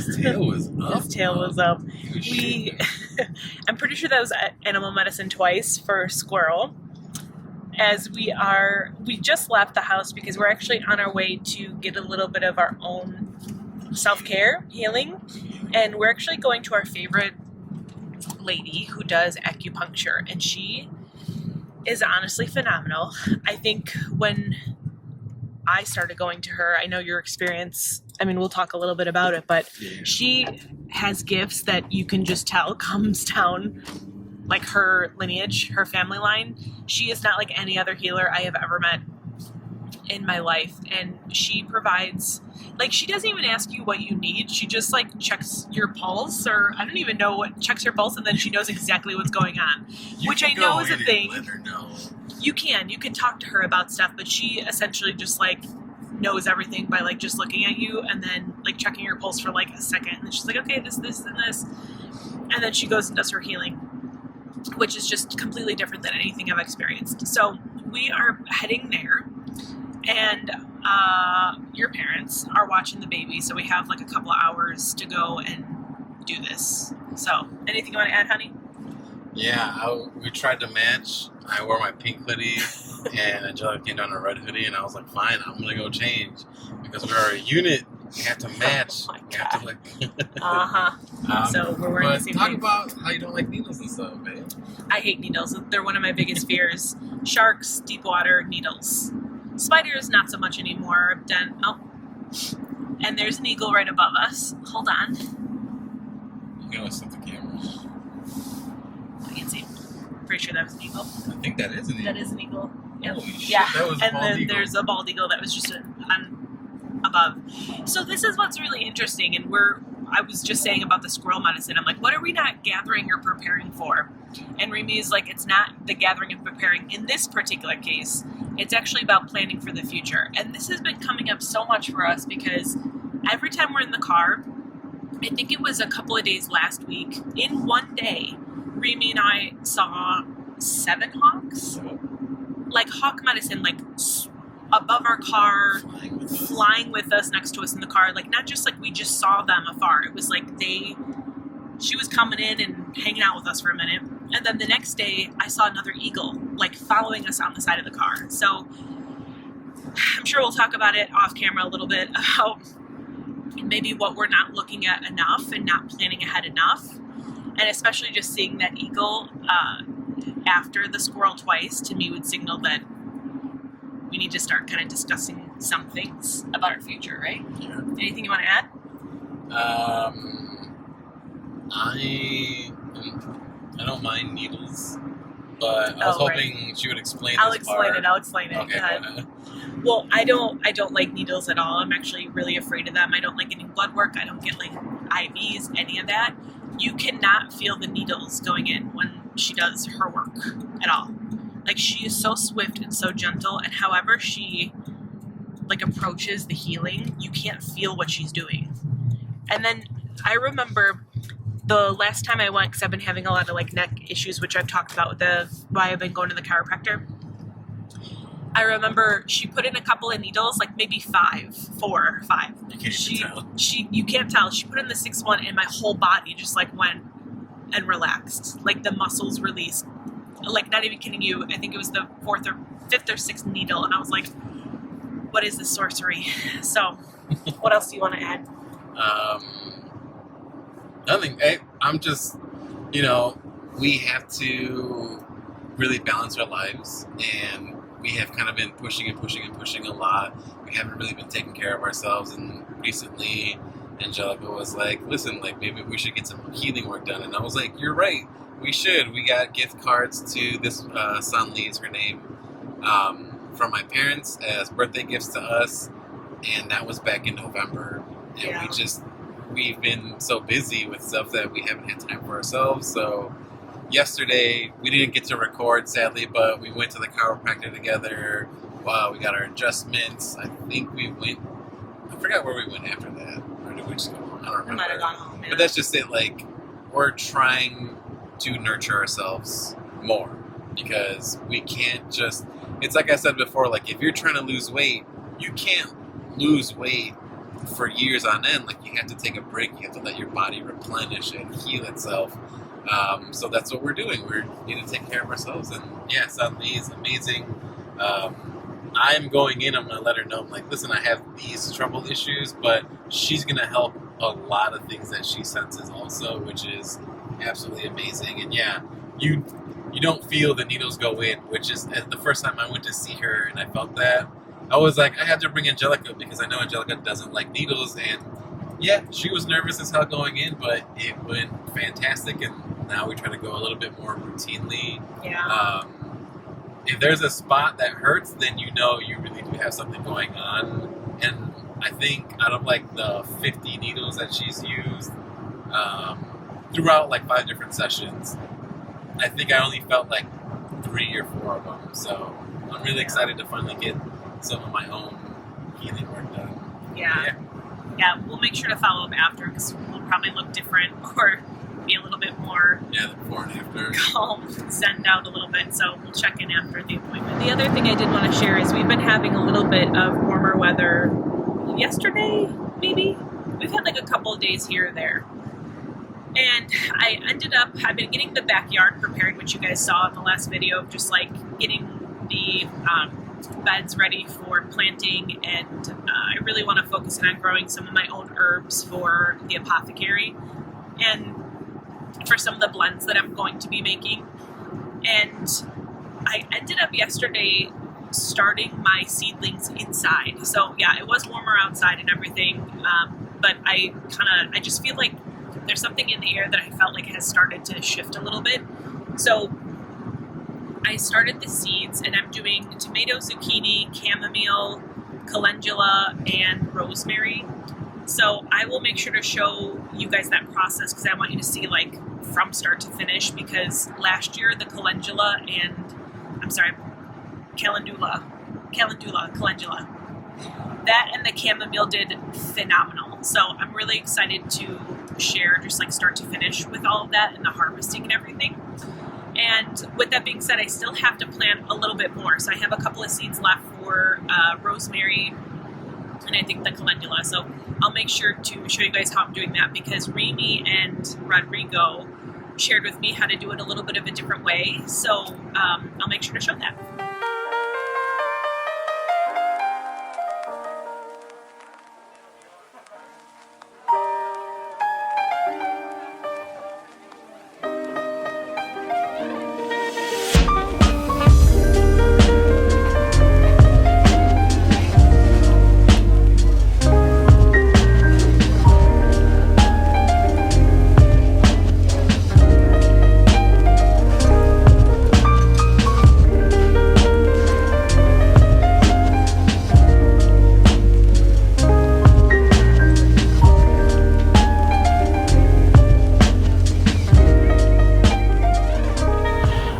His tail was up. His tail was up. We, I'm pretty sure that was animal medicine twice for Squirrel. As we just left the house because we're actually on our way to get a little bit of our own self-care, healing. And we're actually going to our favorite lady who does acupuncture. And she is honestly phenomenal. I think when I started going to her, I know your experience, I mean, we'll talk a little bit about it, but she has gifts that you can just tell comes down like her lineage, her family line. She is not like any other healer I have ever met in my life. And she provides, like, she doesn't even ask you what you need. She just like checks your pulse, or I don't even know what, checks your pulse, and then she knows exactly what's going on, which I know is a thing. Let her know. You can talk to her about stuff, but she essentially just like knows everything by like just looking at you and then like checking your pulse for like a second. And then she's like, okay, this, and this. And then she goes and does her healing, which is just completely different than anything I've experienced. So we are heading there, and your parents are watching the baby. So we have like a couple of hours to go and do this. So anything you want to add, honey? Yeah, we tried to match. I wore my pink hoodie, and Angelica came down in a red hoodie, and I was like, fine, I'm going to go change. Because we're a unit, we have to match. Oh my We have to, like... So we're wearing the same talk thing. about how you don't like needles and stuff, man. I hate needles. They're one of my biggest fears. Sharks, deep water, needles. Spiders, not so much anymore. And there's an eagle right above us. Hold on. You can always set the camera. I can see. Pretty sure that was an eagle. I think that is an eagle. That is an eagle. Yep. Holy shit, Yeah. that was a And bald then eagle. there's a bald eagle that was just on above. So this is what's really interesting, and I was just saying about the squirrel medicine. I'm like, what are we not gathering or preparing for? And Remy is like, it's not the gathering and preparing. In this particular case, it's actually about planning for the future. And this has been coming up so much for us because every time we're in the car, I think it was a couple of days last week, in one day, Remy and I saw 7 hawks. Like hawk medicine, like above our car, flying with us, next to us in the car. Like not just like we just saw them afar. It was like she was coming in and hanging out with us for a minute. And then the next day I saw another eagle like following us on the side of the car. So I'm sure we'll talk about it off camera a little bit about maybe what we're not looking at enough and not planning ahead enough. And especially just seeing that eagle after the squirrel twice, to me, would signal that we need to start kind of discussing some things about our future, right? Yeah. Anything you want to add? I don't mind needles, but I was hoping she would explain I'll this explain part. it. I'll explain it. Okay, Go ahead. go ahead. Well, I don't like needles at all. I'm actually really afraid of them. I don't like getting blood work. I don't get like IVs, any of that. You cannot feel the needles going in when she does her work at all. Like she is so swift and so gentle, and however she like approaches the healing, you can't feel what she's doing. And then I remember the last time I went, because I've been having a lot of like neck issues, which I've talked about with why I've been going to the chiropractor. I remember she put in a couple of needles, like maybe 4 or 5. You can't even tell. You can't tell. She put in the 6th one, and my whole body just like went and relaxed. Like the muscles released. Like not even kidding you. I think it was the 4th or 5th or 6th needle, and I was like, "What is this sorcery?" So, what else do you want to add? Nothing. I'm just, we have to really balance our lives, and we have kind of been pushing a lot. We haven't really been taking care of ourselves, and recently Angelica was like, listen, like maybe we should get some healing work done. And I was like, you're right, we should. We got gift cards to this Sunlee is her name, from my parents as birthday gifts to us, and that was back in November. And Yeah. we've been so busy with stuff that we haven't had time for ourselves. So yesterday, we didn't get to record, sadly, but we went to the chiropractor together. We got our adjustments. I think I forgot where we went after that. Or did we just go home? I don't remember. I might have gone home. Yeah. But that's just it. Like, we're trying to nurture ourselves more, because we can't just... It's like I said before, like, if you're trying to lose weight, you can't lose weight for years on end, like you have to take a break. You have to let your body replenish and heal itself. So that's what we're doing. We need to take care of ourselves. And yeah, Suddenly is amazing. I'm going in. I'm going to let her know. I'm like, listen, I have these trouble issues, but she's going to help a lot of things that she senses also, which is absolutely amazing. And yeah, you don't feel the needles go in, which is the first time I went to see her and I felt that. I was like, I had to bring Angelica because I know Angelica doesn't like needles. And yeah, she was nervous as hell going in, but it went fantastic. And now we try to go a little bit more routinely. Yeah. If there's a spot that hurts, then you know you really do have something going on. And I think out of like the 50 needles that she's used throughout like 5 different sessions, I think I only felt like 3 or 4 of them. So I'm really excited to finally get some of my own healing work done. Yeah, we'll make sure to follow up after because we'll probably look different or be a little bit more the before and after calm, zen out a little bit. So we'll check in after the appointment. The other thing I did want to share is we've been having a little bit of warmer weather. Yesterday, maybe we've had like a couple of days here or there. And I've been getting the backyard prepared, which you guys saw in the last video, just like getting the beds ready for planting. And I really want to focus in on growing some of my own herbs for the apothecary and for some of the blends that I'm going to be making. And I ended up yesterday starting my seedlings inside. So yeah, it was warmer outside and everything, but I just feel like there's something in the air that I felt like has started to shift a little bit. So I started the seeds and I'm doing tomato, zucchini, chamomile, calendula, and rosemary. So I will make sure to show you guys that process because I want you to see like from start to finish, because last year the calendula, that and the chamomile did phenomenal. So I'm really excited to share just like start to finish with all of that and the harvesting and everything. And with that being said, I still have to plant a little bit more. So I have a couple of seeds left for rosemary and I think the calendula. So I'll make sure to show you guys how I'm doing that because Remy and Rodrigo shared with me how to do it a little bit of a different way. So I'll make sure to show that.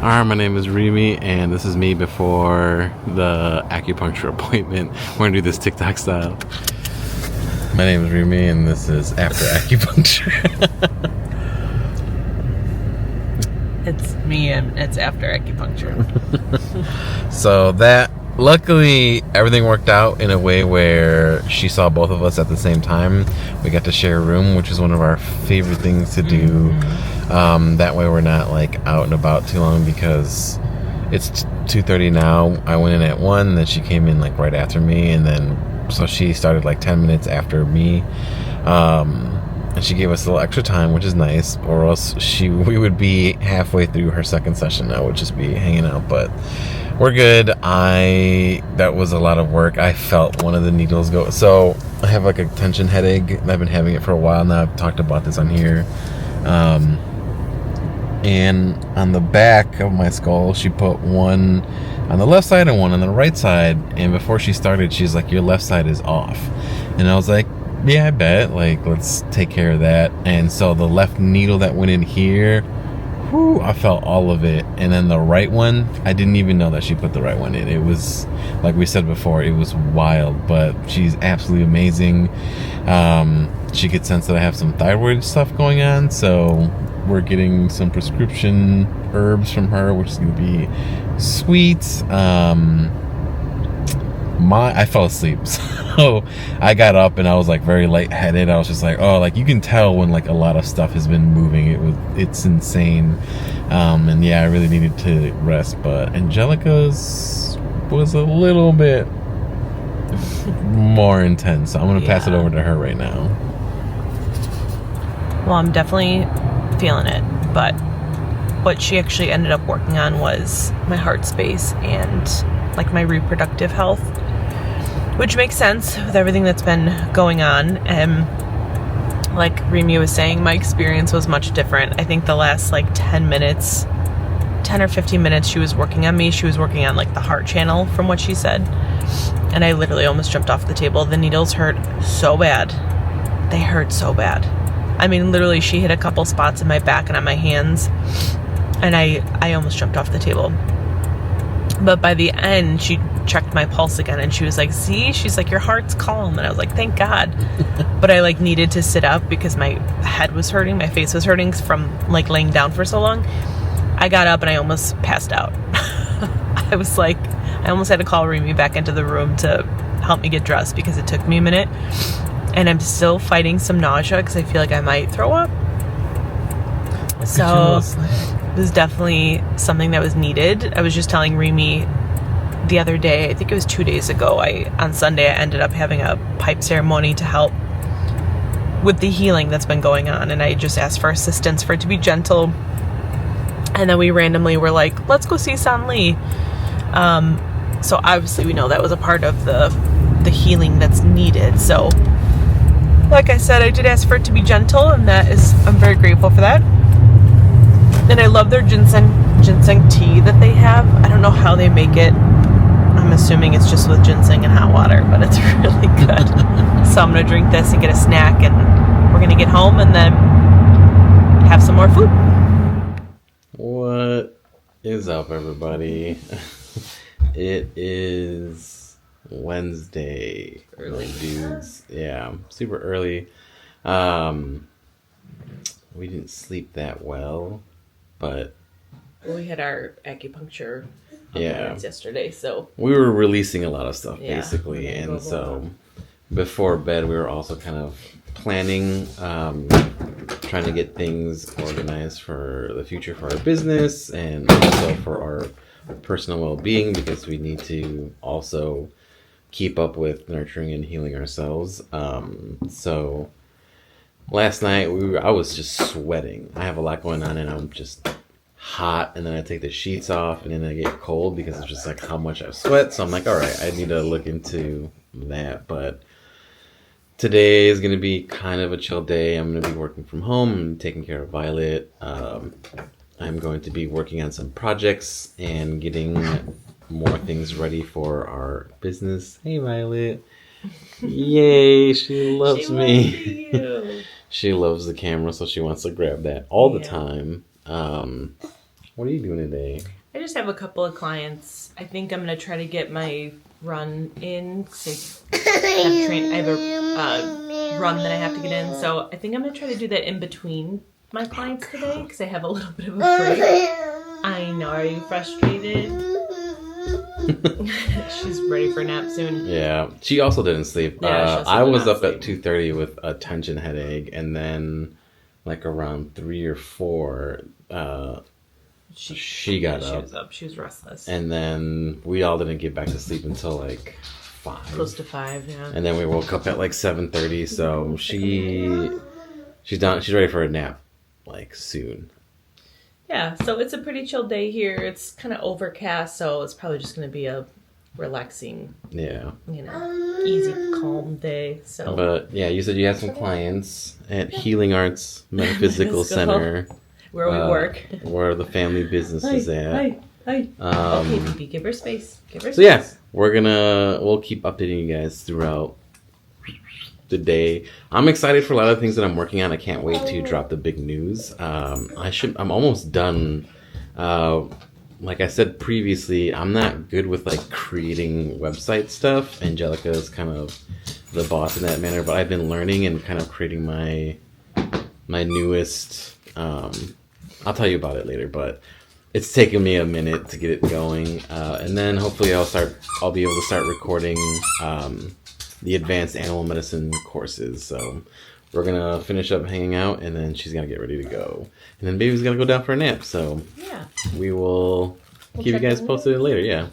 Hi, my name is Remy, and this is me before the acupuncture appointment. We're going to do this TikTok style. My name is Remy, and this is after acupuncture. It's me, and it's after acupuncture. So luckily, everything worked out in a way where she saw both of us at the same time. We got to share a room, which is one of our favorite things to do. That way we're not like out and about too long because it's 2:30 now. I went in at 1, then she came in like right after me, and then so she started like 10 minutes after me. And she gave us a little extra time, which is nice, or else we would be halfway through her second session. I would just be hanging out, but we're good. That was a lot of work. I felt one of the needles go. So I have like a tension headache. I've been having it for a while now. I've talked about this on here. And on the back of my skull, she put one on the left side and one on the right side. And before she started, she's like, your left side is off. And I was like, yeah, I bet. Like, let's take care of that. And so the left needle that went in here, I felt all of it. And then the right one, I didn't even know that she put the right one in. It was, like we said before, it was wild. But she's absolutely amazing. She could sense that I have some thyroid stuff going on. So we're getting some prescription herbs from her, which is going to be sweet. I fell asleep. So I got up and I was like very lightheaded. I was just like, oh, like you can tell when like a lot of stuff has been moving. It's insane. And yeah, I really needed to rest. But Angelica's was a little bit more intense. So I'm gonna pass it over to her right now. Well, I'm definitely feeling it, but what she actually ended up working on was my heart space and like my reproductive health, which makes sense with everything that's been going on. And like Remy was saying, my experience was much different. I think the last like 10 or 15 minutes she was working on me. She was working on like the heart channel from what she said. And I literally almost jumped off the table. The needles hurt so bad. They hurt so bad. I mean, literally she hit a couple spots in my back and on my hands. And I almost jumped off the table. But by the end, she checked my pulse again and she was like, see, she's like, your heart's calm. And I was like, thank God. But I like needed to sit up because my head was hurting, my face was hurting from like laying down for so long. I got up and I almost passed out. I was like, I almost had to call Remy back into the room to help me get dressed because it took me a minute. And I'm still fighting some nausea because I feel like I might throw up. So it was definitely something that was needed. I was just telling Remy the other day, I think it was 2 days ago, on Sunday I ended up having a pipe ceremony to help with the healing that's been going on, and I just asked for assistance for it to be gentle. And then we randomly were like, let's go see San Lee. So obviously we know that was a part of the healing that's needed. So like I said, I did ask for it to be gentle, and I'm very grateful for that. And I love their ginseng tea that they have. I don't know how they make it. I'm assuming it's just with ginseng and hot water, but it's really good. So I'm going to drink this and get a snack, and we're going to get home and then have some more food. What is up, everybody? It is Wednesday. Early. Dudes. Yeah, super early. We didn't sleep that well, but we had our acupuncture appointments yesterday, so we were releasing a lot of stuff, yeah, basically. And so before bed, we were also kind of planning, trying to get things organized for the future for our business and also for our personal well-being, because we need to also keep up with nurturing and healing ourselves. So last night I was just sweating. I have a lot going on and I'm just hot, and then I take the sheets off and then I get cold because it's just like how much I sweat. So I'm like, all right, I need to look into that. But today is going to be kind of a chill day. I'm going to be working from home and taking care of Violet. I'm going to be working on some projects and getting more things ready for our business. Hey, Violet. Yay, she loves me. She loves the camera, so she wants to grab that all the time. What are you doing today? I just have a couple of clients. I think I'm going to try to get my run in. I have a run that I have to get in, so I think I'm going to try to do that in between my clients today because I have a little bit of a break. I know. Are you frustrated? She's ready for a nap soon. Yeah, she also didn't sleep. Yeah, I was up at 2:30 with a tension headache, and then like around 3 or 4, she got up. She was up. She was restless. And then we all didn't get back to sleep until like 5. Close to 5, yeah. And then we woke up at like 7:30. So she's done. She's ready for a nap, like soon. Yeah, so it's a pretty chill day here. It's kind of overcast, so it's probably just going to be a relaxing, easy, calm day. So, but yeah, you said you had some clients at Healing Arts Metaphysical Center, where we work, where the family business is at. Hi. Okay, Phoebe, give her space. So yeah, we'll keep updating you guys throughout the day. I'm excited for a lot of things that I'm working on. I can't wait to drop the big news. I'm almost done. Like I said previously, I'm not good with like creating website stuff. Angelica is kind of the boss in that manner, but I've been learning and kind of creating my newest. I'll tell you about it later, but it's taken me a minute to get it going, and then hopefully I'll be able to start recording the advanced animal medicine courses. So we're gonna finish up hanging out, and then she's gonna get ready to go, and then baby's gonna go down for a nap. So Yeah. we will keep you guys posted later. Yeah.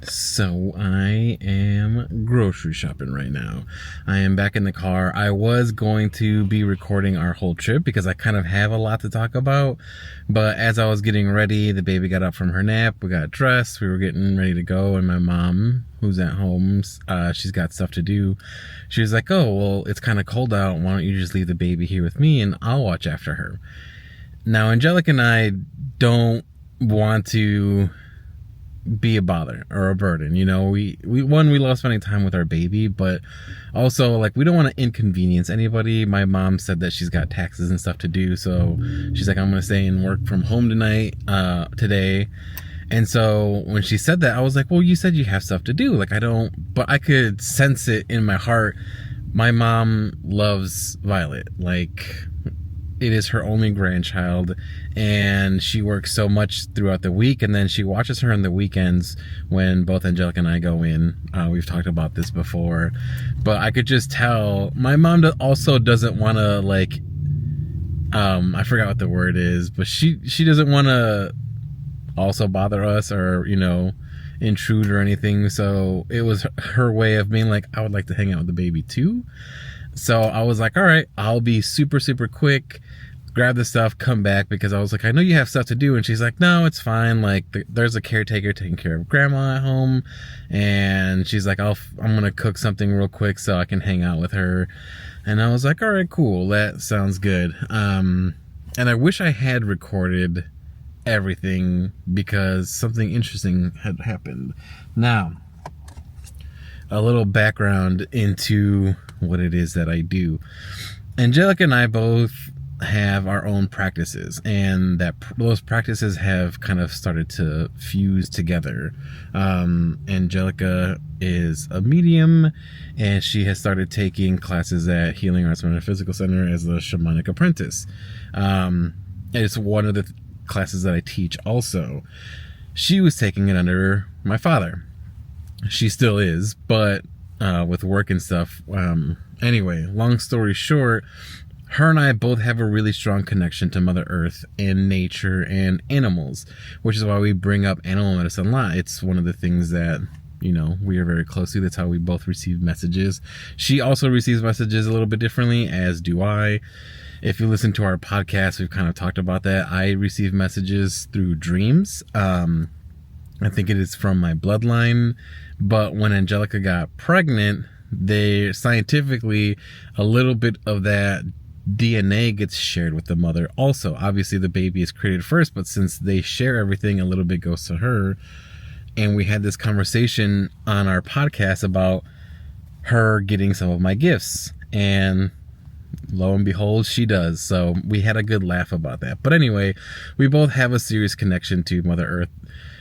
So I am grocery shopping right now. I am back in the car. I was going to be recording our whole trip because I kind of have a lot to talk about. But as I was getting ready, the baby got up from her nap. We got dressed. We were getting ready to go. And my mom, who's at home, she's got stuff to do. She was like, oh, well, it's kind of cold out. Why don't you just leave the baby here with me and I'll watch after her. Now, Angelica and I don't want to be a bother or a burden. You know, we love spending time with our baby, but also, like, we don't want to inconvenience anybody. My mom said that she's got taxes and stuff to do, so she's like, I'm gonna stay and work from home today. And so when she said that, I was like, well, you said you have stuff to do. Like, but I could sense it in my heart. My mom loves Violet. Like, it is her only grandchild, and she works so much throughout the week, and then she watches her on the weekends when both Angelica and I go in. We've talked about this before, but I could just tell my mom also doesn't want to, like, I forgot what the word is, but she doesn't want to also bother us or, you know, intrude or anything. So it was her way of being like, I would like to hang out with the baby too. So I was like, all right, I'll be super, super quick, grab the stuff, come back, because I was like, I know you have stuff to do. And she's like, no, it's fine. Like, there's a caretaker taking care of grandma at home. And she's like, I'm going to cook something real quick so I can hang out with her. And I was like, all right, cool. That sounds good. And I wish I had recorded everything because something interesting had happened. Now, a little background into what it is that I do. Angelica and I both have our own practices, and those practices have kind of started to fuse together. Angelica is a medium, and she has started taking classes at Healing Arts Metaphysical Center as a shamanic apprentice. It's one of the classes that I teach also. She was taking it under my father. She still is, but with work and stuff. Anyway, long story short, her and I both have a really strong connection to Mother Earth and nature and animals, which is why we bring up animal medicine a lot. It's one of the things that, you know, we are very close to. That's how we both receive messages. She also receives messages a little bit differently, as do I. If you listen to our podcast, we've kind of talked about that. I receive messages through dreams. I think it is from my bloodline. But when Angelica got pregnant, scientifically, a little bit of that DNA gets shared with the mother also. Obviously, the baby is created first, but since they share everything, a little bit goes to her. And we had this conversation on our podcast about her getting some of my gifts. And lo and behold, she does. So we had a good laugh about that. But anyway, we both have a serious connection to Mother Earth.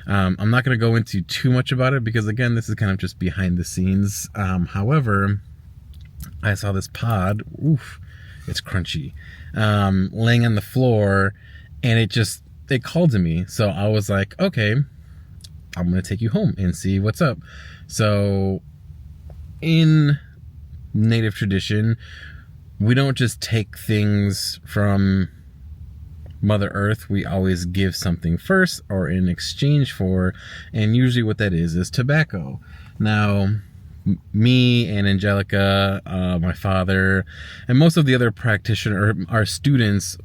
I'm not going to go into too much about it because, again, this is kind of just behind the scenes. However, I saw this pod. Oof, it's crunchy. Laying on the floor, and it called to me. So I was like, okay, I'm going to take you home and see what's up. So in Native tradition, we don't just take things from Mother Earth. We always give something first or in exchange for, and usually what that is tobacco. Now, me and Angelica, my father, and most of the other practitioners, our students,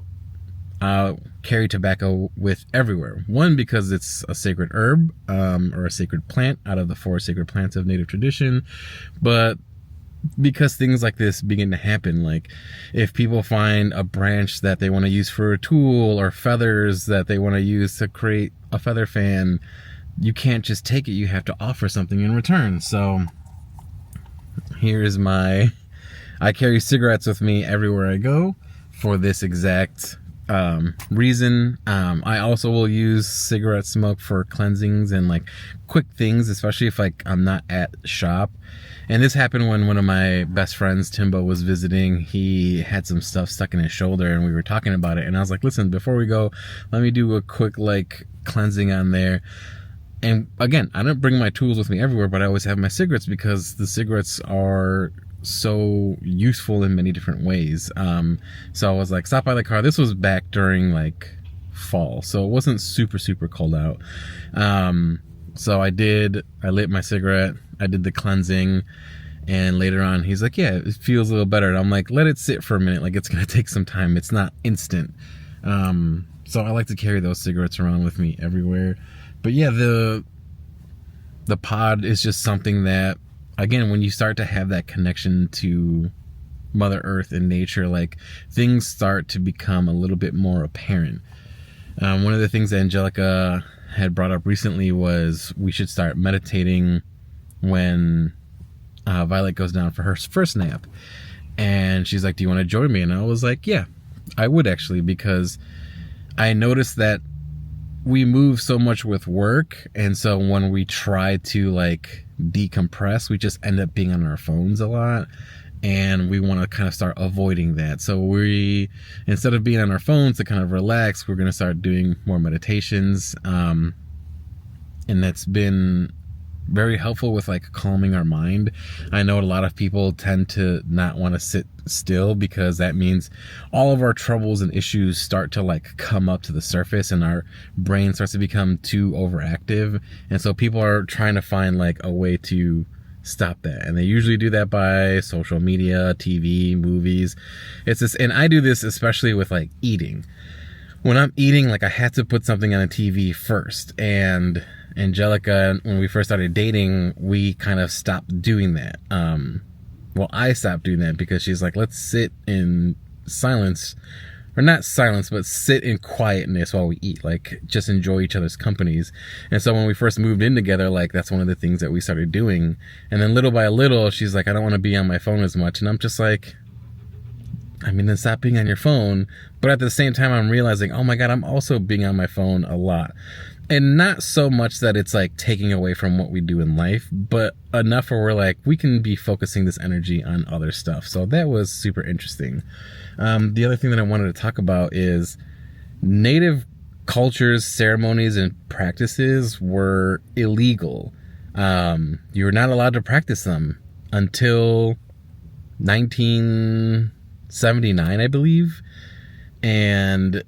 carry tobacco with everywhere. One, because it's a sacred herb, or a sacred plant out of the 4 sacred plants of Native tradition, but because things like this begin to happen. Like, if people find a branch that they want to use for a tool, or feathers that they want to use to create a feather fan, you can't just take it. You have to offer something in return. So I carry cigarettes with me everywhere I go for this exact reason. I also will use cigarette smoke for cleansings and like quick things, especially if like I'm not at shop. And this happened when one of my best friends, Timbo, was visiting. He had some stuff stuck in his shoulder and we were talking about it. And I was like, listen, before we go, let me do a quick like cleansing on there. And again, I don't bring my tools with me everywhere, but I always have my cigarettes because the cigarettes are so useful in many different ways. So I was like, stop by the car. This was back during like fall, so it wasn't super cold out. So I lit my cigarette, I did the cleansing, and later on he's like, yeah, it feels a little better. And I'm like, let it sit for a minute, like it's gonna take some time, it's not instant. So I like to carry those cigarettes around with me everywhere. But yeah, the pod is just something that, again, when you start to have that connection to Mother Earth and nature, like things start to become a little bit more apparent. One of the things that Angelica had brought up recently was we should start meditating when Violet goes down for her first nap. And she's like, do you want to join me? And I was like, yeah, I would actually, because I noticed that we move so much with work, and so when we try to like decompress, we just end up being on our phones a lot, and we want to kind of start avoiding that. So we, instead of being on our phones to kind of relax, we're going to start doing more meditations, and that's been very helpful with like calming our mind. I know a lot of people tend to not want to sit still because that means all of our troubles and issues start to like come up to the surface and our brain starts to become too overactive. And so people are trying to find like a way to stop that, and they usually do that by social media, TV, movies. It's this, and I do this especially with like eating. When I'm eating, like I have to put something on a TV first, and Angelica, when we first started dating, we kind of stopped doing that. Well, I stopped doing that because she's like, let's sit in silence, or not silence, but sit in quietness while we eat, like just enjoy each other's companies. And so when we first moved in together, like that's one of the things that we started doing. And then little by little, she's like, I don't want to be on my phone as much. And I'm just like, I mean, then stop being on your phone. But at the same time, I'm realizing, oh my God, I'm also being on my phone a lot. And not so much that it's like taking away from what we do in life, but enough where we're like, we can be focusing this energy on other stuff. So that was super interesting. The other thing that I wanted to talk about is Native cultures, ceremonies, and practices were illegal. You were not allowed to practice them until 1979, I believe. And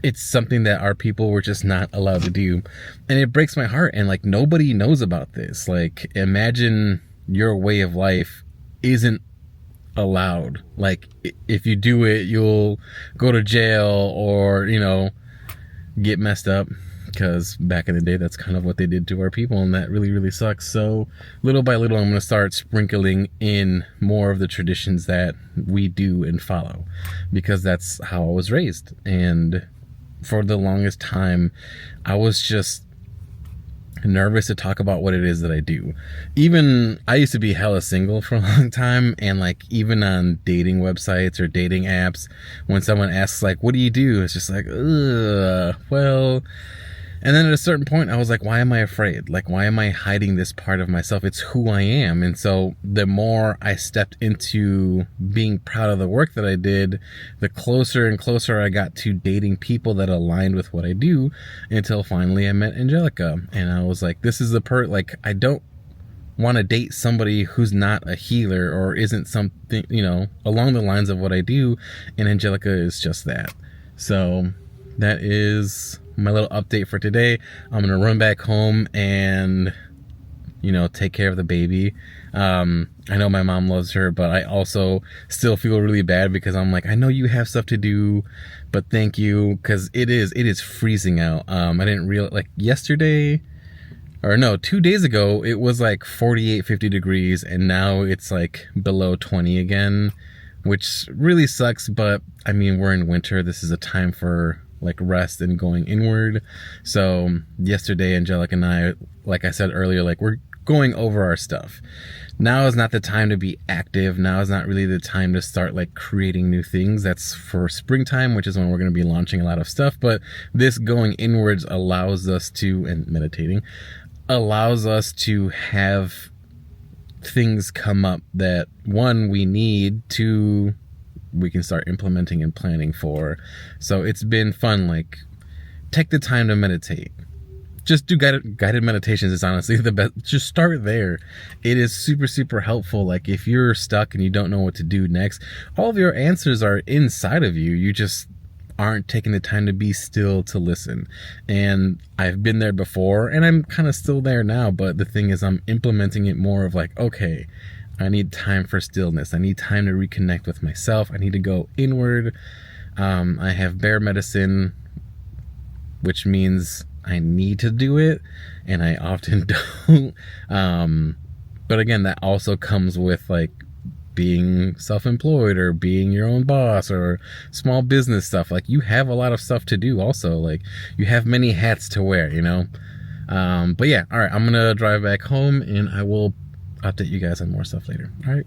it's something that our people were just not allowed to do. And it breaks my heart. And like, nobody knows about this. Like, imagine your way of life isn't allowed. Like, if you do it, you'll go to jail or, you know, get messed up. Because back in the day, that's kind of what they did to our people. And that really, really sucks. So little by little, I'm going to start sprinkling in more of the traditions that we do and follow. Because that's how I was raised. And for the longest time, I was just nervous to talk about what it is that I do. Even I used to be hella single for a long time, and like even on dating websites or dating apps, when someone asks like, what do you do? It's just like, well. And then at a certain point, I was like, why am I afraid? Like, why am I hiding this part of myself? It's who I am. And so the more I stepped into being proud of the work that I did, the closer and closer I got to dating people that aligned with what I do, until finally I met Angelica. And I was like, this is the like, I don't want to date somebody who's not a healer or isn't something, you know, along the lines of what I do. And Angelica is just that. So that is my little update for today. I'm gonna run back home and, you know, take care of the baby. I know my mom loves her, but I also still feel really bad because I'm like, I know you have stuff to do, but thank you, because it is freezing out. I didn't realize, like yesterday, or no, 2 days ago, it was like 48, 50 degrees, and now it's like below 20 again, which really sucks. But I mean, we're in winter. This is a time for like rest and going inward. So yesterday, Angelica and I, like I said earlier, like we're going over our stuff. Now is not the time to be active. Now is not really the time to start like creating new things. That's for springtime, which is when we're going to be launching a lot of stuff. But this going inwards allows us to, and meditating, allows us to have things come up that, one, we need, two, we can start implementing and planning for. So it's been fun. Like, take the time to meditate. Just do guided meditations is honestly the best. Just start there. It is super, super helpful. Like, if you're stuck and you don't know what to do next, all of your answers are inside of you. You just aren't taking the time to be still to listen. And I've been there before, and I'm kind of still there now. But the thing is, I'm implementing it more of like, okay, I need time for stillness. I need time to reconnect with myself. I need to go inward. I have bear medicine, which means I need to do it, and I often don't. But again, that also comes with like being self-employed or being your own boss or small business stuff. Like, you have a lot of stuff to do also. Like, you have many hats to wear, you know? But yeah, all right, I'm gonna drive back home and I will update you guys on more stuff later. All right.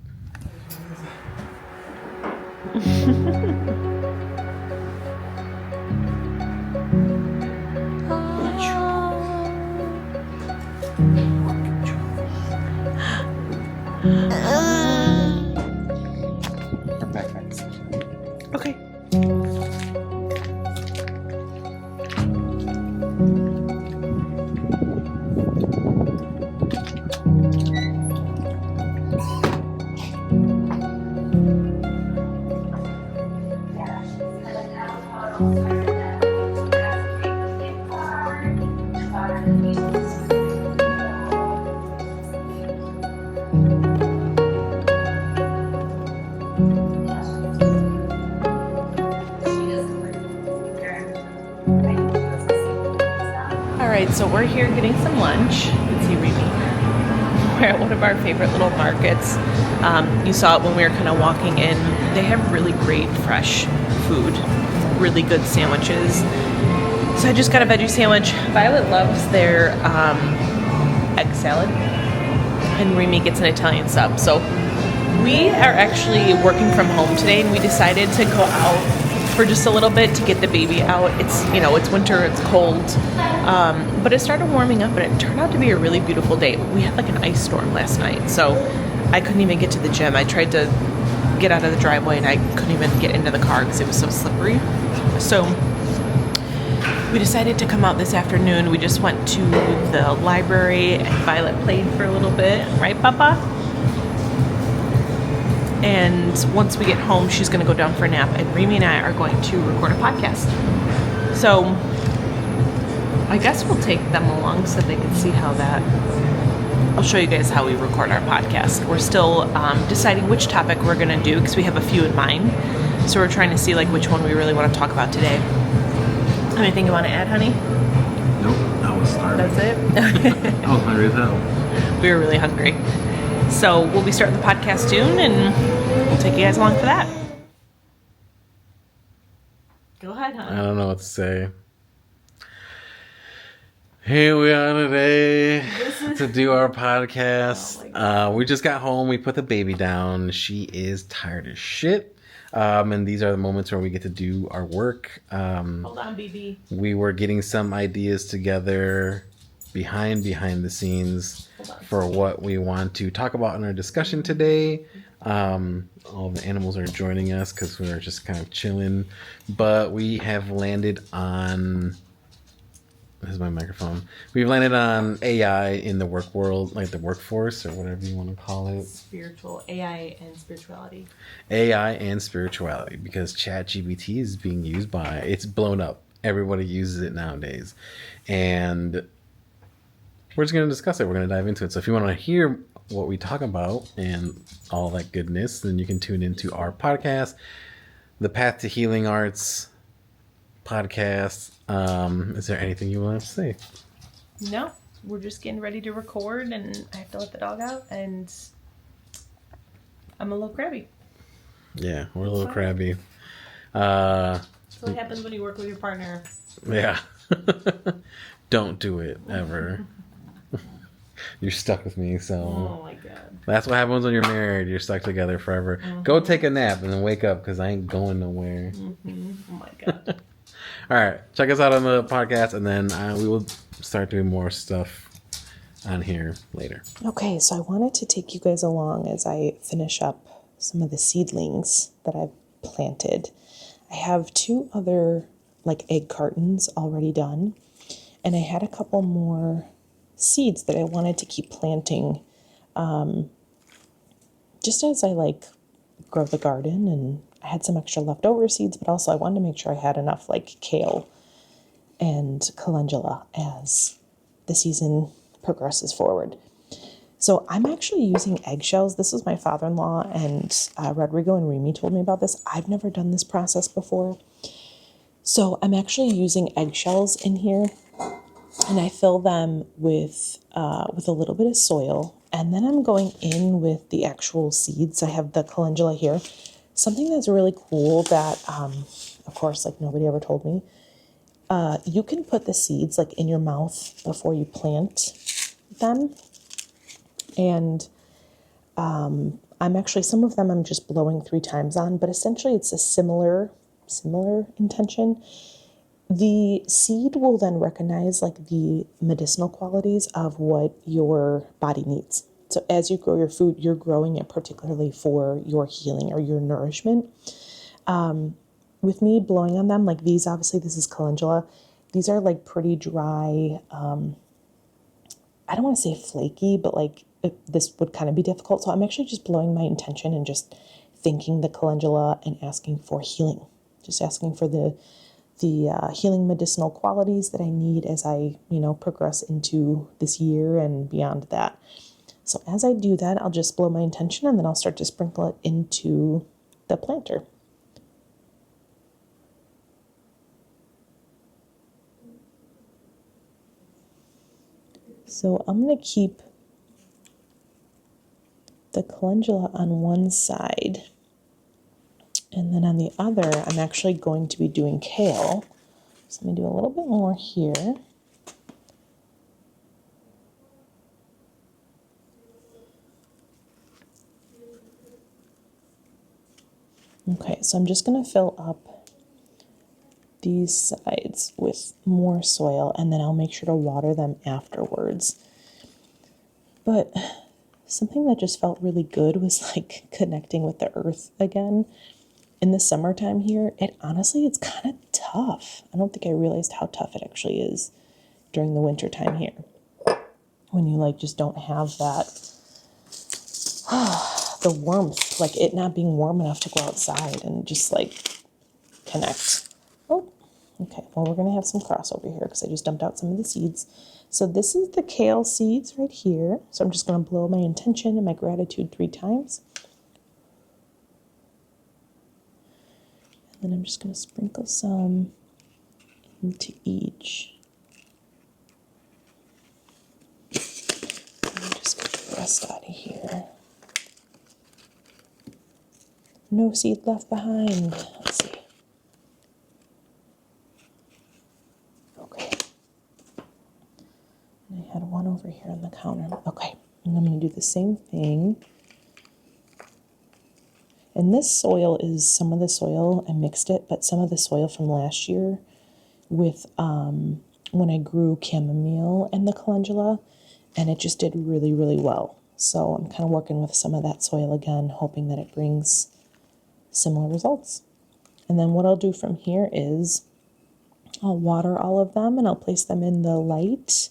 Okay. Alright, so we're here getting some lunch. Let's see, Remy. We're at one of our favorite little markets. You saw it when we were kind of walking in. They have really great fresh food, really good sandwiches. So I just got a veggie sandwich. Violet loves their egg salad, and Remy gets an Italian sub. So we are actually working from home today, and we decided to go out for just a little bit to get the baby out. It's, you know, it's winter, it's cold, but it started warming up, and it turned out to be a really beautiful day. We had like an ice storm last night, so I couldn't even get to the gym. I tried to get out of the driveway, and I couldn't even get into the car because it was so slippery. So we decided to come out this afternoon. We just went to the library, and Violet played for a little bit, right, Papa? And once we get home, she's going to go down for a nap, and Remy and I are going to record a podcast. So I guess we'll take them along so they can see how that... I'll show you guys how we record our podcast. We're still deciding which topic we're going to do because we have a few in mind. So we're trying to see like which one we really want to talk about today. Anything you want to add, honey? Nope, I was starving. That's it? I was hungry as hell. We were really hungry. So we'll be starting the podcast soon, and we'll take you guys along for that. Go ahead, I hon. don't know what to say. Here we are today to do our podcast. Oh we just got home. We put the baby down. She is tired as shit. And these are the moments where we get to do our work. Hold on, BB. We were getting some ideas together behind the scenes for what we want to talk about in our discussion today. All the animals are joining us because we're just kind of chilling. But we have landed on... This is my microphone. We've landed on AI in the work world, like the workforce or whatever you want to call it. Spiritual, AI and spirituality. AI and spirituality, because ChatGPT is being used by... It's blown up. Everybody uses it nowadays. And we're just going to discuss it. We're going to dive into it. So if you want to hear what we talk about and all that goodness, then you can tune into our podcast, The Path to Healing Arts podcast. Is there anything you want to say? No, we're just getting ready to record, and I have to let the dog out, and I'm a little crabby. Yeah, we're a little crabby. That's what happens when you work with your partner. Yeah. Don't do it, ever. You're stuck with me, so Oh my god. that's what happens when you're married. You're stuck together forever. Go take a nap and then wake up because I ain't going nowhere. Mm-hmm. Oh my god. All right, check us out on the podcast, and then we will start doing more stuff on here later. Okay, so I wanted to take you guys along as I finish up some of the seedlings that I've planted. I have 2 other like egg cartons already done, and I had a couple more seeds that I wanted to keep planting just as I like grow the garden, and I had some extra leftover seeds, but also I wanted to make sure I had enough like kale and calendula as the season progresses forward. So I'm actually using eggshells. This was my father-in-law and Rodrigo and Remy told me about this. I've never done this process before. So I'm actually using eggshells in here, and I fill them with a little bit of soil, and then I'm going in with the actual seeds. I have the calendula here. Something that's really cool that, of course, like nobody ever told me, you can put the seeds like in your mouth before you plant them. And I'm actually, some of them I'm just blowing 3 times on, but essentially it's a similar intention. The seed will then recognize like the medicinal qualities of what your body needs. So as you grow your food, you're growing it particularly for your healing or your nourishment. With me blowing on them, like these, obviously this is calendula. These are like pretty dry. I don't want to say flaky, but like this would kind of be difficult. So I'm actually just blowing my intention and just thanking the calendula and asking for healing. Just asking for the healing medicinal qualities that I need as I, progress into this year and beyond that. So as I do that, I'll just blow my intention and then I'll start to sprinkle it into the planter. So I'm going to keep the calendula on one side, and then on the other, I'm actually going to be doing kale. So let me do a little bit more here. Okay, so I'm just going to fill up these sides with more soil, and then I'll make sure to water them afterwards. But something that just felt really good was like connecting with the earth again. In the summertime here, it's kind of tough. I don't think I realized how tough it actually is during the winter time here. When you like just don't have that, the warmth, like it not being warm enough to go outside and just like connect. Oh, okay. Well, we're going to have some crossover here because I just dumped out some of the seeds. So this is the kale seeds right here. So I'm just going to blow my intention and my gratitude 3 times. And then I'm just going to sprinkle some into each. And just get the rest out of here. No seed left behind. Let's see. Okay. And I had one over here on the counter. Okay. And I'm going to do the same thing. And this soil is some of the soil, I mixed it, but some of the soil from last year with when I grew chamomile and the calendula, and it just did really, really well. So I'm kind of working with some of that soil again, hoping that it brings similar results. And then what I'll do from here is I'll water all of them and I'll place them in the light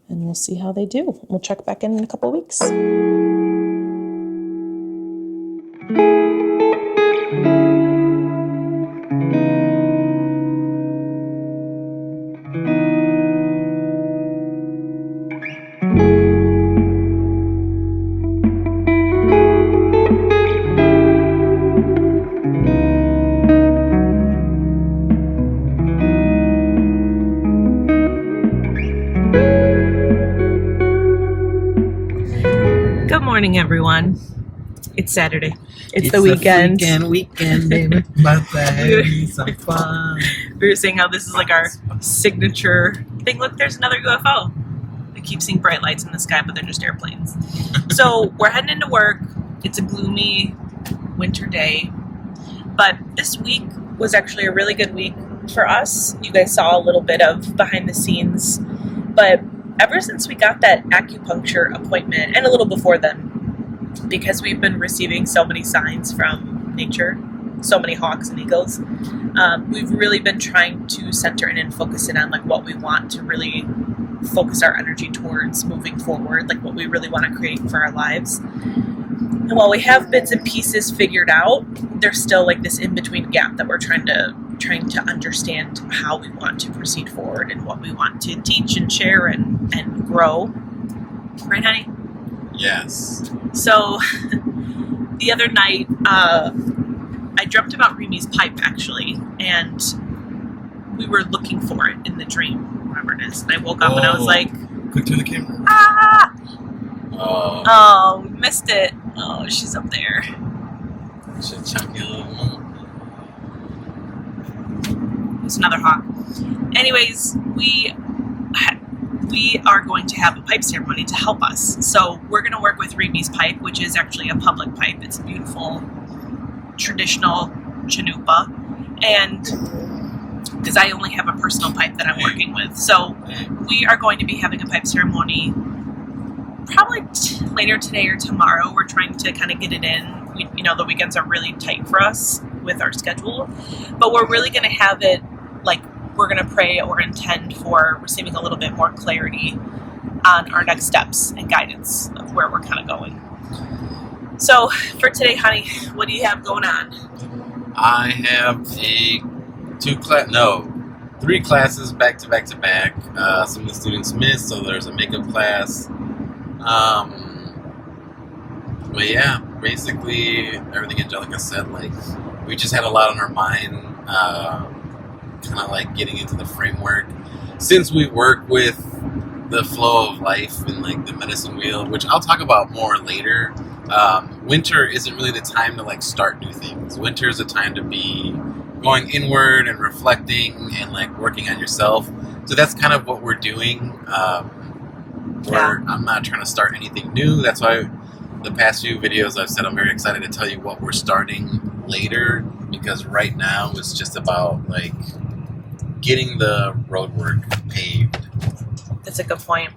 and we'll see how they do. We'll check back in a couple weeks. Good morning, everyone. It's Saturday. It's the weekend. Weekend, baby. About to have some fun. We were saying how this is like our signature thing. Look, there's another UFO. We keep seeing bright lights in the sky, but they're just airplanes. So we're heading into work. It's a gloomy winter day. But this week was actually a really good week for us. You guys saw a little bit of behind the scenes. But ever since we got that acupuncture appointment, and a little before then, because we've been receiving so many signs from nature, so many hawks and eagles, we've really been trying to center in and focus in on like what we want to really focus our energy towards moving forward, like what we really want to create for our lives. And while we have bits and pieces figured out, there's still like this in-between gap that we're trying to understand how we want to proceed forward and what we want to teach and share and grow. Right, honey? Yes. So the other night, I dreamt about Remi's pipe, actually, and we were looking for it in the dream, whatever it is. And I woke up and I was like, quick to the camera. ah! Oh, We missed it. Oh, she's up there. should chunky little one. There's another hawk. Anyways, we are going to have a pipe ceremony to help us. So we're going to work with Remi's pipe, which is actually a public pipe. It's a beautiful traditional chanupa, and because I only have a personal pipe that I'm working with, so we are going to be having a pipe ceremony probably later today or tomorrow. We're trying to kind of get it in. The weekends are really tight for us with our schedule, but we're really going to have it like we're going to pray or intend for receiving a little bit more clarity on our next steps and guidance of where we're kind of going. So for today, honey, what do you have going on? I have 3 classes back to back to back. Some of the students missed, so there's a makeup class. But yeah, basically everything Angelica said, like, we just had a lot on our mind, kind of like getting into the framework. Since we work with the flow of life and like the medicine wheel, which I'll talk about more later, winter isn't really the time to like start new things. Winter is a time to be going inward and reflecting and like working on yourself. So that's kind of what we're doing. I'm not trying to start anything new. That's why the past few videos I've said I'm very excited to tell you what we're starting later, because right now it's just about like getting the road work paved. That's a good point.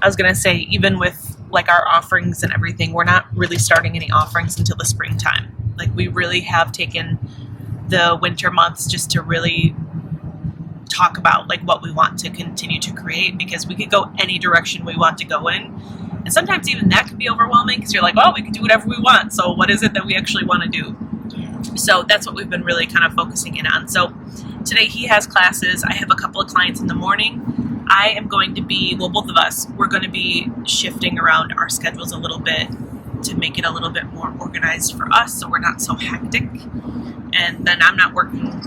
I was going to say, even with like our offerings and everything, we're not really starting any offerings until the springtime. Like we really have taken the winter months just to really talk about like what we want to continue to create, because we could go any direction we want to go in. And sometimes even that can be overwhelming because you're like, well, we can do whatever we want. So what is it that we actually want to do? So that's what we've been really kind of focusing in on. So today he has classes. I have a couple of clients in the morning. I am going to be, well, both of us, we're going to be shifting around our schedules a little bit to make it a little bit more organized for us so we're not so hectic. And then I'm not working,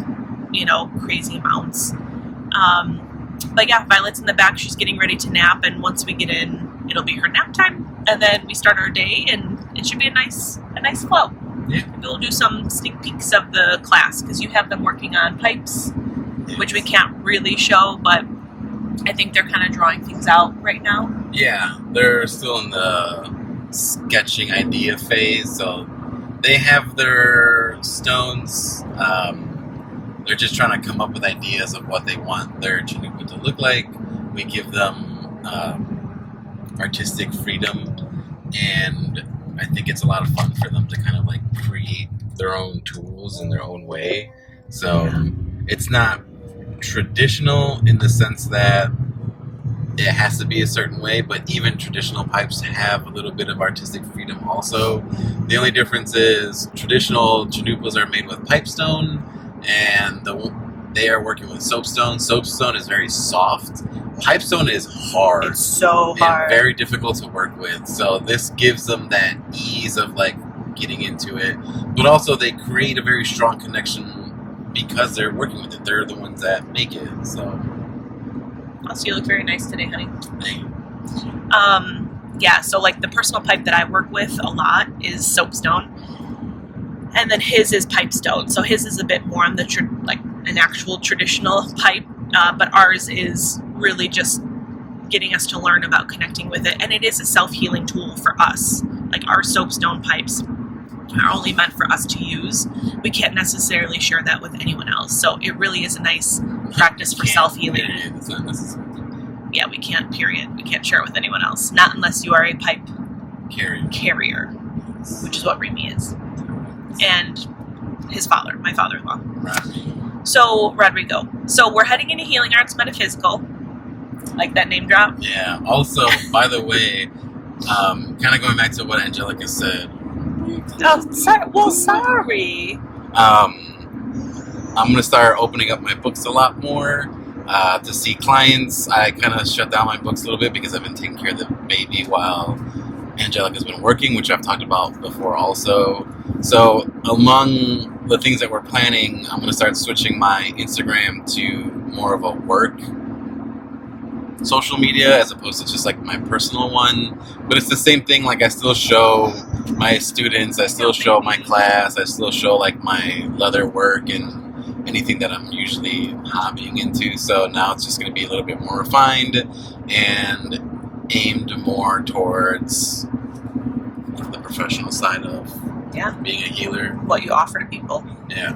crazy amounts. But yeah, Violet's in the back. She's getting ready to nap. And once we get in, it'll be her nap time. And then we start our day, and it should be a nice flow. Yeah. We'll do some sneak peeks of the class because you have them working on pipes, which we can't really show, but I think they're kind of drawing things out right now. Yeah, they're still in the sketching idea phase, so they have their stones. They're just trying to come up with ideas of what they want their chanupa to look like. We give them artistic freedom, and I think it's a lot of fun for them to kind of like create their own tools in their own way. So it's not traditional in the sense that it has to be a certain way, but even traditional pipes have a little bit of artistic freedom also. The only difference is traditional chanupas are made with pipestone, and they are working with soapstone. Soapstone is very soft. Pipestone is hard. It's so hard. And very difficult to work with. So this gives them that ease of like getting into it, but also they create a very strong connection because they're working with it. They're the ones that make it. So Also, you look very nice today, honey. they, Yeah, so like the personal pipe that I work with a lot is soapstone, and then his is pipestone. So his is a bit more on the like an actual traditional pipe, but ours is really just getting us to learn about connecting with it. And it is a self-healing tool for us. Like our soapstone pipes are only meant for us to use. We can't necessarily share that with anyone else. So it really is a nice practice for self-healing. It's not necessary. Yeah, we can't, period. We can't share it with anyone else. Not unless you are a pipe carrier, which is what Remy is. And his father, my father-in-law. Right. So, Rodrigo. So we're heading into Healing Arts Metaphysical. Like that name drop? Yeah. Also, by the way, kind of going back to what Angelica said. Oh, sorry. Well, sorry. I'm gonna start opening up my books a lot more to see clients. I kind of shut down my books a little bit because I've been taking care of the baby while Angelica's been working, which I've talked about before also. So among the things that we're planning, I'm gonna start switching my Instagram to more of a work social media as opposed to just like my personal one. But it's the same thing. Like I still show my students, I still show my class, I still show like my leather work and anything that I'm usually hobbying into. So now it's just going to be a little bit more refined and aimed more towards the professional side of being a healer. What you offer to people. Yeah.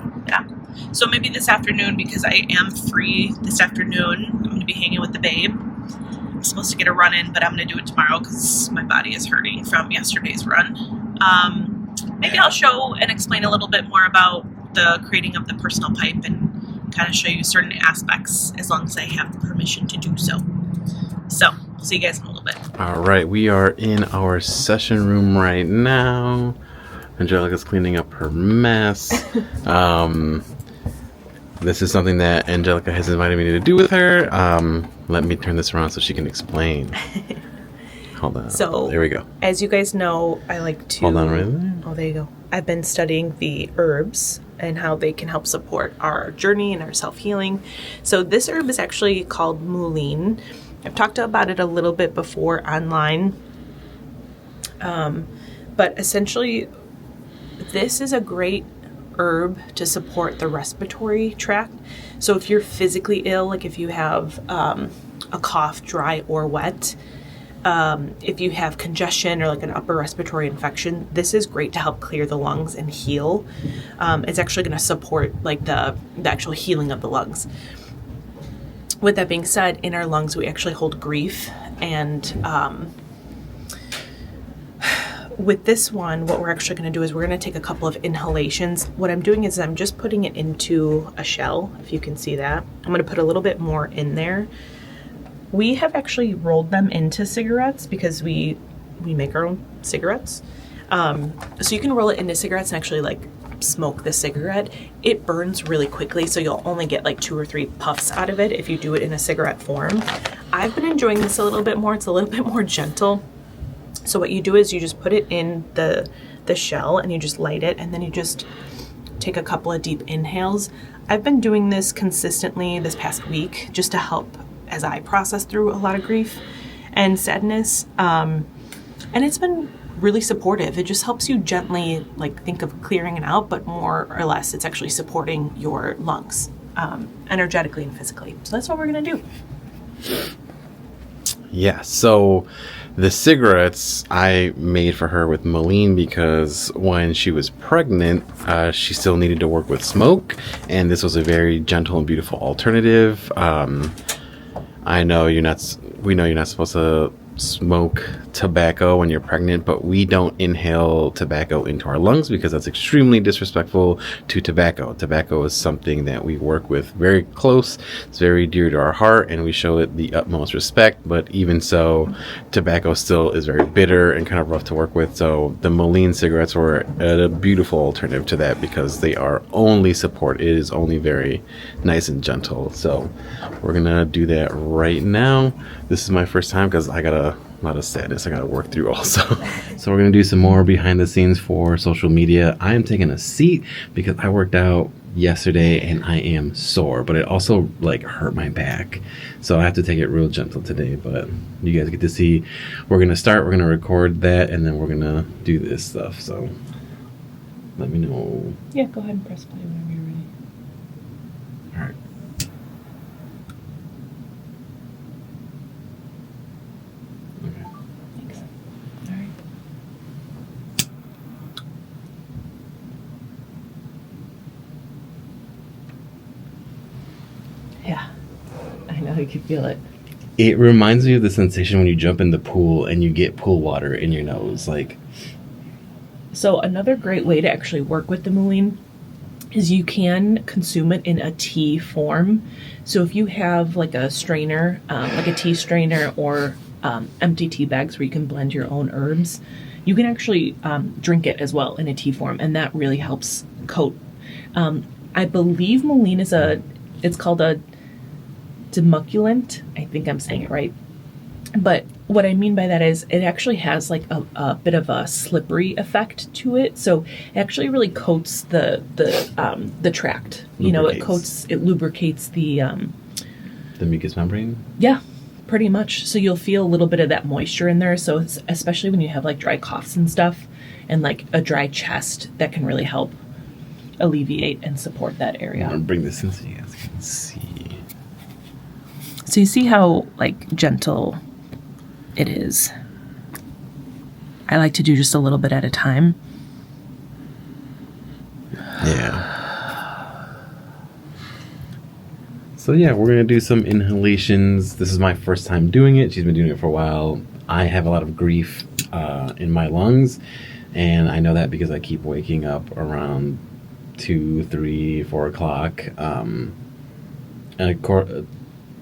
So maybe this afternoon, because I am free this afternoon, I'm going to be hanging with the babe. I'm supposed to get a run in, but I'm going to do it tomorrow because my body is hurting from yesterday's run. Maybe I'll show and explain a little bit more about the creating of the personal pipe and kind of show you certain aspects as long as I have permission to do so. So, see you guys in a little bit. All right, we are in our session room right now. Angelica's cleaning up her mess. This is something that Angelica has invited me to do with her. Let me turn this around so she can explain. Hold on. So, there we go. As you guys know, I like to... Hold on right there. Oh, there you go. I've been studying the herbs and how they can help support our journey and our self-healing. So this herb is actually called mullein. I've talked about it a little bit before online. But essentially, this is a great herb to support the respiratory tract. So if you're physically ill, like if you have a cough, dry or wet, if you have congestion or like an upper respiratory infection, this is great to help clear the lungs and heal. It's actually going to support like the actual healing of the lungs. With that being said, in our lungs, we actually hold grief. And with this one, what we're actually going to do is we're going to take a couple of inhalations. What I'm doing is I'm just putting it into a shell, if you can see that. I'm going to put a little bit more in there. We have actually rolled them into cigarettes because we make our own cigarettes. So you can roll it into cigarettes and actually like smoke the cigarette. It burns really quickly, so you'll only get like 2 or 3 puffs out of it if you do it in a cigarette form. I've been enjoying this a little bit more. It's a little bit more gentle. So what you do is you just put it in the shell and you just light it, and then you just take a couple of deep inhales. I've been doing this consistently this past week just to help as I process through a lot of grief and sadness. And it's been really supportive. It just helps you gently like think of clearing it out, but more or less it's actually supporting your lungs energetically and physically. So that's what we're going to do. Yeah, so the cigarettes I made for her with mullein because when she was pregnant, she still needed to work with smoke, and this was a very gentle and beautiful alternative. We know you're not supposed to smoke tobacco when you're pregnant, but we don't inhale tobacco into our lungs because that's extremely disrespectful to tobacco. Tobacco is something that we work with very close. It's very dear to our heart, and we show it the utmost respect. But even so, tobacco still is very bitter and kind of rough to work with. So the mullein cigarettes were a beautiful alternative to that because they are only support. It is only very nice and gentle. So we're gonna do that right now. This is my first time because I got a lot of sadness I gotta work through also. So we're gonna do some more behind the scenes for social media. I am taking a seat because I worked out yesterday and I am sore, but it also like hurt my back. So I have to take it real gentle today, but you guys get to see. We're gonna record that and then we're gonna do this stuff. So let me know. Yeah, go ahead and press play whenever you're ready. All right. know you can feel it. It reminds me of the sensation when you jump in the pool and you get pool water in your nose. Like, so another great way to actually work with the Mullein is you can consume it in a tea form. So if you have like a strainer, like a tea strainer, or empty tea bags where you can blend your own herbs, you can actually drink it as well in a tea form, and that really helps coat. I believe Mullein it's called a demulcent. I think I'm saying it right. But what I mean by that is it actually has like a bit of a slippery effect to it. So it actually really coats the tract. You know, it lubricates the mucous membrane? Yeah, pretty much. So you'll feel a little bit of that moisture in there. So especially when you have like dry coughs and stuff and like a dry chest, that can really help alleviate and support that area. I'm going to bring this in so you guys can see. So you see how like gentle it is. I like to do just a little bit at a time. Yeah. So yeah, we're going to do some inhalations. This is my first time doing it. She's been doing it for a while. I have a lot of grief in my lungs, and I know that because I keep waking up around 2, 3, 4 o'clock. And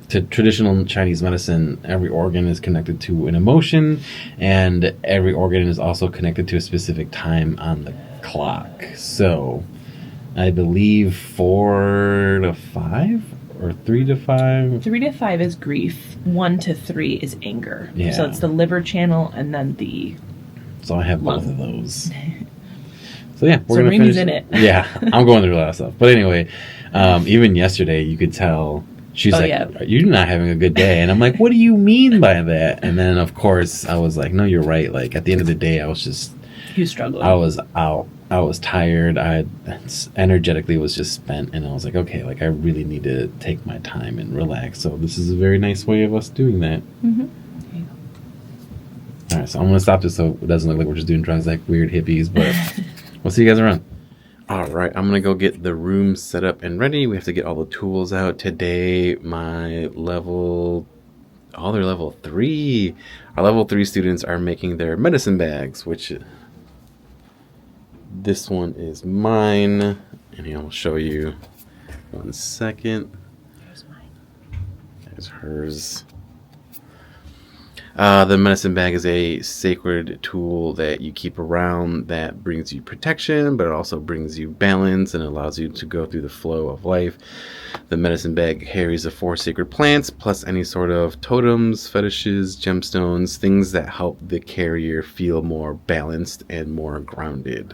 to traditional Chinese medicine, every organ is connected to an emotion, and every organ is also connected to a specific time on the clock. So I believe 4 to 5 or 3 to 5. 3 to 5 is grief. 1 to 3 is anger. Yeah. So it's the liver channel and then the So I have both lung. of those. So yeah, we're So gonna Remy's finish. in it. Yeah, I'm going through a lot of stuff. But anyway, even yesterday you could tell she's like, yeah. "You're not having a good day," and I'm like, "What do you mean by that?" And then of course I was like, "No, you're right." Like at the end of the day, I was just, You struggle. I was out. I was tired. I energetically was just spent, and I was like, "Okay, like I really need to take my time and relax." So this is a very nice way of us doing that. Mm-hmm. All right, so I'm gonna stop this so it doesn't look like we're just doing drugs like weird hippies, but we'll see you guys around. All right, I'm gonna go get the room set up and ready. We have to get all the tools out today. They're level 3. Our level 3 students are making their medicine bags, which this one is mine, and I'll show you 1 second. Here's mine. There's hers. The medicine bag is a sacred tool that you keep around that brings you protection, but it also brings you balance and allows you to go through the flow of life. The medicine bag carries the 4 sacred plants, plus any sort of totems, fetishes, gemstones, things that help the carrier feel more balanced and more grounded.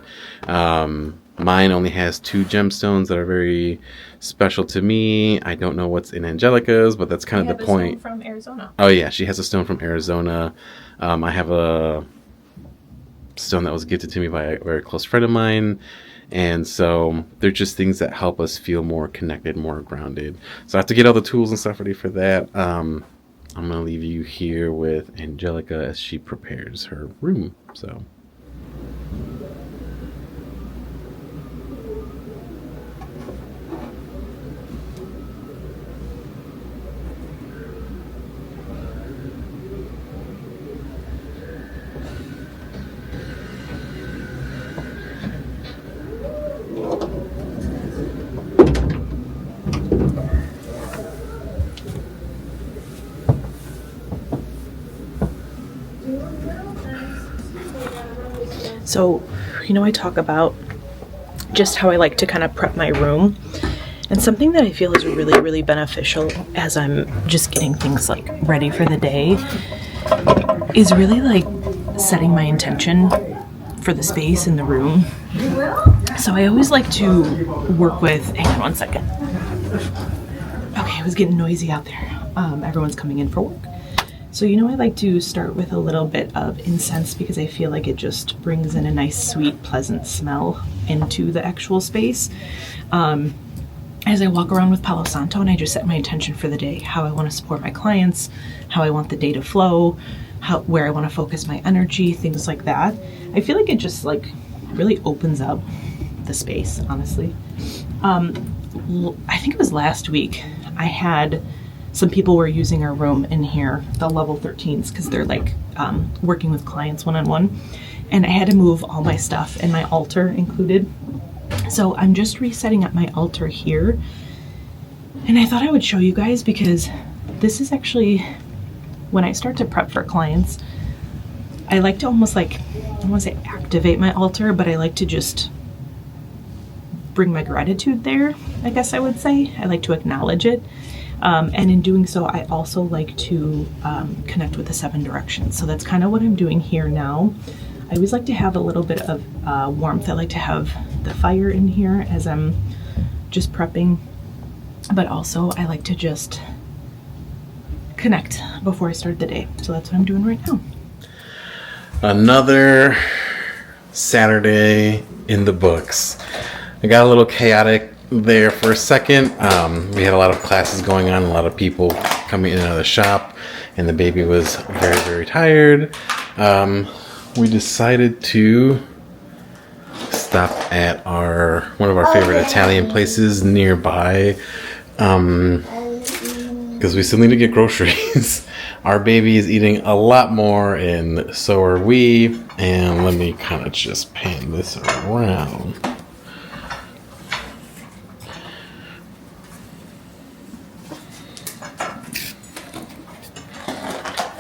Mine only has 2 gemstones that are very special to me. I don't know what's in Angelica's, but that's kind of the point. From Arizona. Oh yeah, she has a stone from Arizona. I have a stone that was gifted to me by a very close friend of mine. And so they're just things that help us feel more connected, more grounded. So I have to get all the tools and stuff ready for that. I'm going to leave you here with Angelica as she prepares her room. So... So, I talk about just how I like to kind of prep my room. And something that I feel is really, really beneficial as I'm just getting things like ready for the day is really like setting my intention for the space in the room. So I always like to work with, hang on 1 second. Okay, it was getting noisy out there. Everyone's coming in for work. So, I like to start with a little bit of incense because I feel like it just brings in a nice, sweet, pleasant smell into the actual space. As I walk around with Palo Santo and I just set my intention for the day, how I want to support my clients, how I want the day to flow, where I want to focus my energy, things like that. I feel like it just like really opens up the space, honestly. I think it was last week I had some people were using our room in here, the level 13s, because they're like working with clients one-on-one. And I had to move all my stuff, and my altar included. So I'm just resetting up my altar here. And I thought I would show you guys, because this is actually, when I start to prep for clients, I like to almost like, I don't want to say activate my altar, but I like to just bring my gratitude there, I guess I would say. I like to acknowledge it. And in doing so, I also like to connect with the 7 directions. So that's kind of what I'm doing here now. I always like to have a little bit of warmth. I like to have the fire in here as I'm just prepping. But also, I like to just connect before I start the day. So that's what I'm doing right now. Another Saturday in the books. I got a little chaotic there for a second. We had a lot of classes going on, a lot of people coming in and out of the shop, and the baby was very, very tired. We decided to stop at one of our favorite Italian places nearby, because we still need to get groceries. Our baby is eating a lot more, and so are we. And let me kind of just pan this around.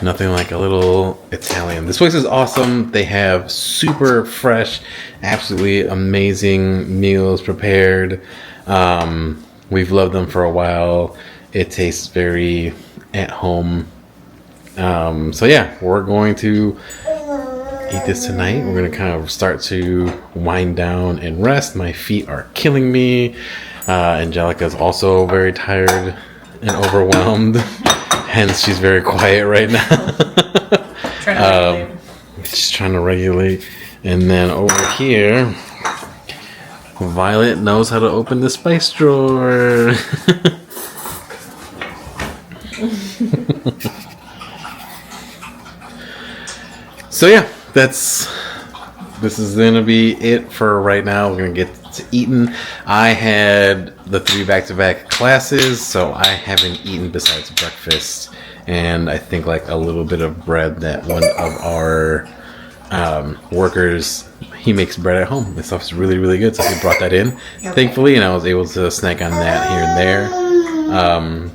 Nothing like a little Italian. This place is awesome. They have super fresh, absolutely amazing meals prepared. We've loved them for a while. It tastes very at home. So yeah, we're going to eat this tonight. We're going to kind of start to wind down and rest. My feet are killing me. Angelica's also very tired and overwhelmed. Hence, she's very quiet right now. She's trying to regulate. And then over here, Violet knows how to open the spice drawer. So yeah, this is gonna be it for right now. We're gonna get to eating. I had the 3 back-to-back classes, so I haven't eaten besides breakfast, and I think like a little bit of bread that one of our workers, he makes bread at home. This stuff's really, really good, so he brought that in, thankfully, and I was able to snack on that here and there.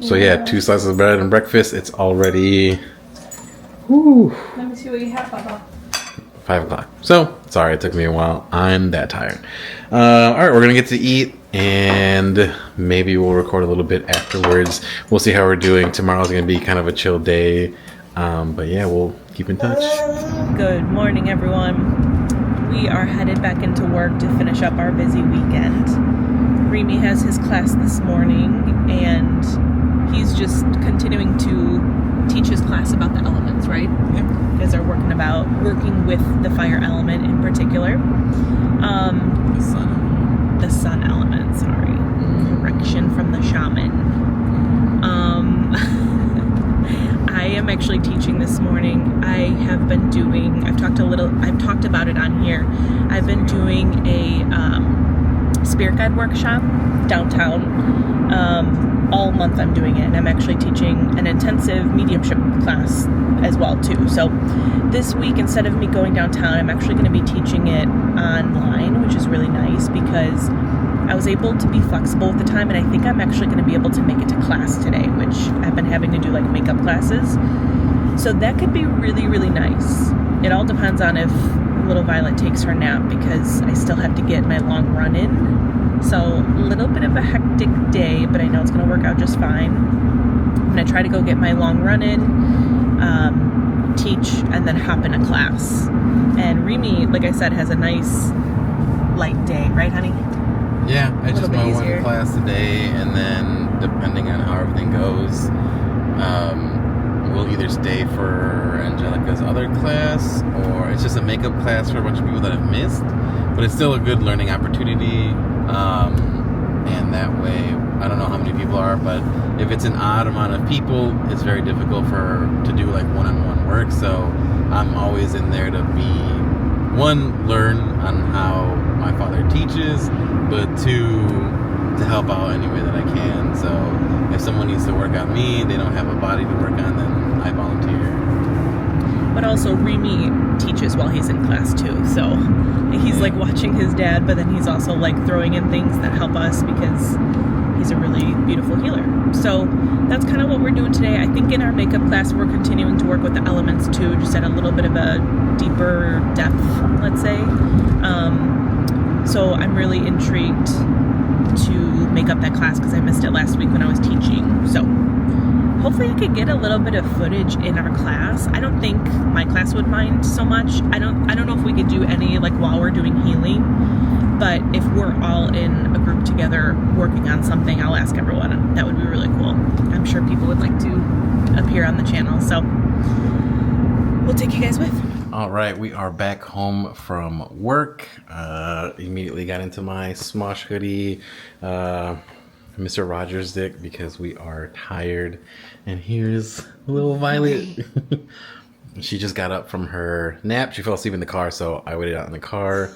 So yeah, 2 slices of bread and breakfast. It's already Let me see what you have, Papa. 5 o'clock. So, sorry it took me a while. I'm that tired. Alright, we're going to get to eat, and maybe we'll record a little bit afterwards. We'll see how we're doing. Tomorrow's going to be kind of a chill day. But yeah, we'll keep in touch. Good morning, everyone. We are headed back into work to finish up our busy weekend. Remy has his class this morning, and he's just continuing to teach his class about the elements, right? Yeah. You guys are working with the fire element in particular. The sun element, sorry. Correction from the shaman. I am actually teaching this morning. I've talked about it on here. I've been doing a spirit guide workshop downtown. All month I'm doing it, and I'm actually teaching an intensive mediumship class as well too. So this week, instead of me going downtown, I'm actually going to be teaching it online, which is really nice because I was able to be flexible with the time, and I think I'm actually going to be able to make it to class today, which I've been having to do like makeup classes. So that could be really, really nice. It all depends on if little Violet takes her nap, because I still have to get my long run in. So a little bit of a hectic day, but I know it's going to work out just fine. I'm going to try to go get my long run in, teach, and then hop in a class. And Remy, like I said, has a nice light day, right, honey? Yeah, I just my easier. one class today, and then depending on how everything goes, we'll either stay for Angelica's other class, or it's just a makeup class for a bunch of people that I've missed. But it's still a good learning opportunity. And that way, I don't know how many people are, but if it's an odd amount of people, it's very difficult to do like one-on-one work. So I'm always in there to learn on how my father teaches, but 2, to help out any way that I can. So if someone needs to work on me, they don't have a body to work on, then I volunteer. But also, Remy teaches while he's in class too, so he's like watching his dad, but then he's also like throwing in things that help us because he's a really beautiful healer. So that's kind of what we're doing today. I think in our makeup class, we're continuing to work with the elements too, just at a little bit of a deeper depth, let's say. So I'm really intrigued to make up that class because I missed it last week when I was teaching. So hopefully I could get a little bit of footage in our class. I don't think my class would mind so much. I don't know if we could do any like while we're doing healing, but if we're all in a group together working on something, I'll ask everyone. That would be really cool. I'm sure people would like to appear on the channel, so we'll take you guys with. All right, we are back home from work. Immediately got into my Smosh hoodie, Mr. Rogers dick, because we are tired. And here's little Violet. She just got up from her nap. She fell asleep in the car, so I waited out in the car.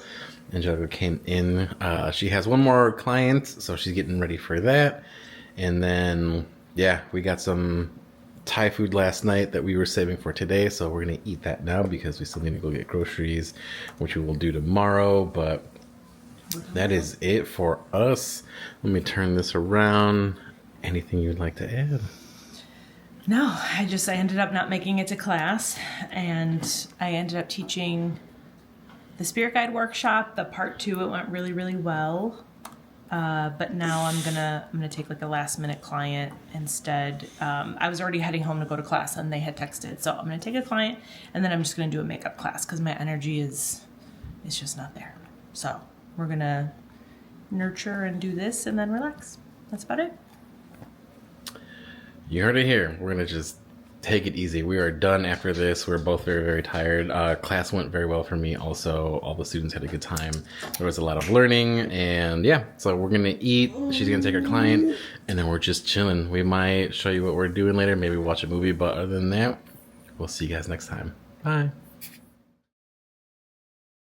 Angelica came in. She has one more client, so she's getting ready for that. And then, yeah, we got some Thai food last night that we were saving for today, so we're gonna eat that now because we still need to go get groceries, which we will do tomorrow. But that is it for us. Let me turn this around. Anything you'd like to add? No, I ended up not making it to class, and I ended up teaching the Spirit Guide workshop, the part 2. It went really, really well. But now I'm gonna take like a last minute client instead. I was already heading home to go to class and they had texted, so I'm gonna take a client and then I'm just gonna do a makeup class because my energy is just not there. So we're gonna nurture and do this and then relax. That's about it. You heard it here. We're gonna just take it easy. We are done after this. We're both very, very tired. Class went very well for me. Also, all the students had a good time. There was a lot of learning, and yeah, so we're gonna eat. She's gonna take her client, and then we're just chilling. We might show you what we're doing later, maybe watch a movie, but other than that, we'll see you guys next time. Bye.